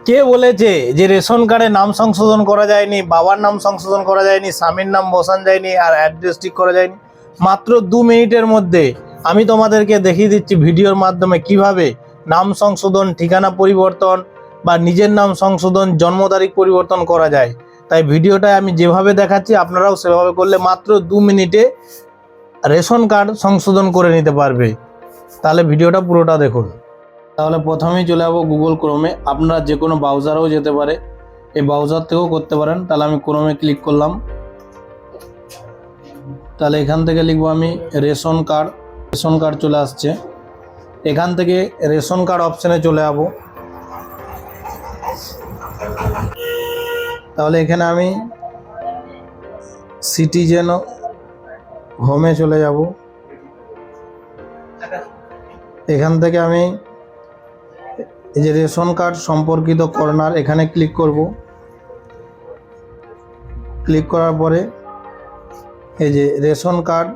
কে বলেছে যে রেশন কার্ডে নাম সংশোধন করা যায়নি, বাবার নাম সংশোধন করা যায়নি, স্বামীর নাম বসানো যায়নি, আর অ্যাড্রেস ঠিক করা যায়নি? মাত্র 2 মিনিটের মধ্যে আমি তোমাদেরকে দেখিয়ে দিচ্ছি ভিডিওর মাধ্যমে কিভাবে নাম সংশোধন, ঠিকানা পরিবর্তন বা নিজের নাম সংশোধন, জন্ম তারিখ পরিবর্তন করা যায়। তাই ভিডিওটায় আমি যেভাবে দেখাচ্ছি আপনারাও সেভাবে করলে মাত্র 2 মিনিটে রেশন কার্ড সংশোধন করে নিতে পারবে। তাহলে ভিডিওটা পুরোটা দেখুন। তাহলে প্রথমেই চলে যাবো গুগল ক্রোমে। আপনারা যে কোনো ব্রাউজারেও যেতে পারে, এই ব্রাউজার থেকেও করতে পারেন। তাহলে আমি ক্রোমে ক্লিক করলাম। তাহলে এখান থেকে লিখবো আমি রেশন কার্ড। রেশন কার্ড চলে আসছে। এখান থেকে রেশন কার্ড অপশানে চলে যাবো। তাহলে এখানে আমি সিটিজেন হোমে চলে যাব। এখান থেকে আমি এই যে রেশন কার্ড সম্পর্কিত কর্নার, এখানে ক্লিক করব। ক্লিক করার পরে এই যে রেশন কার্ড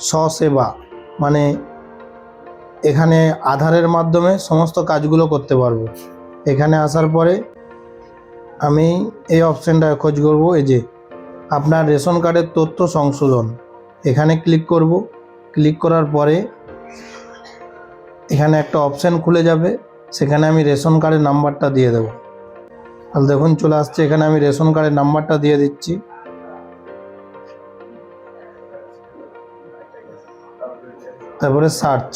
স্বসেবা, মানে এখানে আধারের মাধ্যমে সমস্ত কাজগুলো করতে পারবো। এখানে আসার পরে আমি এই অপশানটা খোঁজ করব, এই যে আপনার রেশন কার্ডের তথ্য সংশোধন, এখানে ক্লিক করব। ক্লিক করার পরে এখানে একটা অপশান খুলে যাবে, সেখানে আমি রেশন কার্ডের নাম্বারটা দিয়ে দেবো। তাহলে দেখুন চলে আসছে, এখানে আমি রেশন কার্ডের নাম্বারটা দিয়ে দিচ্ছি। তারপরে সার্চ,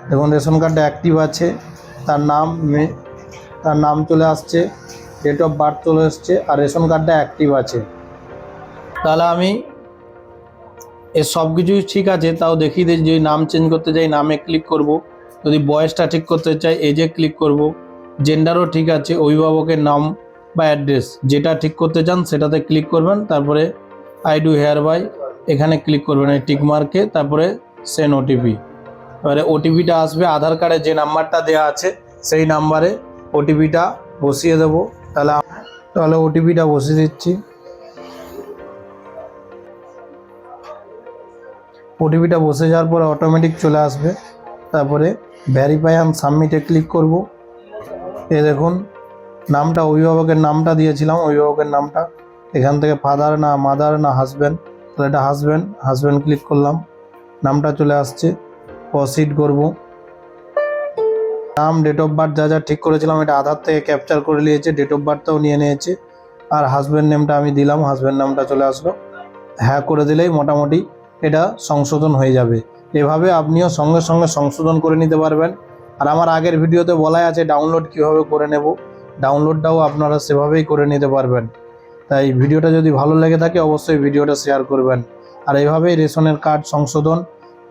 দেখুন রেশন কার্ডটা অ্যাক্টিভ আছে, তার নাম চলে আসছে, ডেট অফ বার্থ চলে এসছে, আর রেশন কার্ডটা অ্যাক্টিভ আছে। তাহলে আমি এর সব কিছুই ঠিক আছে, তাও দেখিয়ে দিই। যদি নাম চেঞ্জ করতে চাই নামে ক্লিক করব, যদি বয়সটা ঠিক করতে চাই এজে ক্লিক করব, জেন্ডারও ঠিক আছে, অভিভাবকের নাম বা অ্যাড্রেস যেটা ঠিক করতে চান সেটাতে ক্লিক করবেন। তারপরে আই ডু হেয়ার বাই এখানে ক্লিক করবেন এই টিক মার্কে, তারপরে সেন্ড ওটিপি। এবারে ওটিপিটা আসবে, আধার কার্ডে যে নাম্বারটা দেওয়া আছে সেই নাম্বারে ওটিপিটা বসিয়ে দেব। তাহলে ওটিপিটা বসিয়ে দিচ্ছি। ওটিপিটা বসে যাওয়ার পরে অটোমেটিক চলে আসবে। তারপরে ভেরিফাই অ্যান্ড সাবমিটে ক্লিক করব। দেখুন নামটা, অভিভাবকের নামটা দিয়েছিলাম, অভিভাবকের নামটা এখান থেকে ফাদার না মাদার না হাজব্যান্ড, তাহলে এটা হাজব্যান্ড ক্লিক করলাম, নামটা চলে আসছে। প্রসিড করব। নাম, ডেট অফ বার্থ যা যা ঠিক করেছিলাম এটা আধার থেকে ক্যাপচার করে নিয়েছে, ডেট অফ বার্থটাও নিয়ে নিয়েছে, আর হাজব্যান্ড নেমটা আমি দিলাম, হাজব্যান্ড নামটা চলে আসলো। হ্যাঁ করে দিলেই মোটামুটি এটা সংশোধন হয়ে যাবে। এভাবে আপনিও সঙ্গে সঙ্গে সংশোধন করে নিতে পারবেন। আর আমার আগের ভিডিওতে বলাই আছে ডাউনলোড কিভাবে করে নেব, ডাউনলোডটাও আপনারা সেভাবেই করে নিতে পারবেন। তাই ভিডিওটা যদি ভালো লেগে থাকে অবশ্যই ভিডিওটা শেয়ার করবেন। আর এইভাবেই রেশনের কার্ড সংশোধন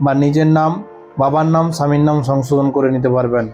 বা নিজের নাম, বাবার নাম, স্বামীর নাম সংশোধন করে নিতে পারবেন।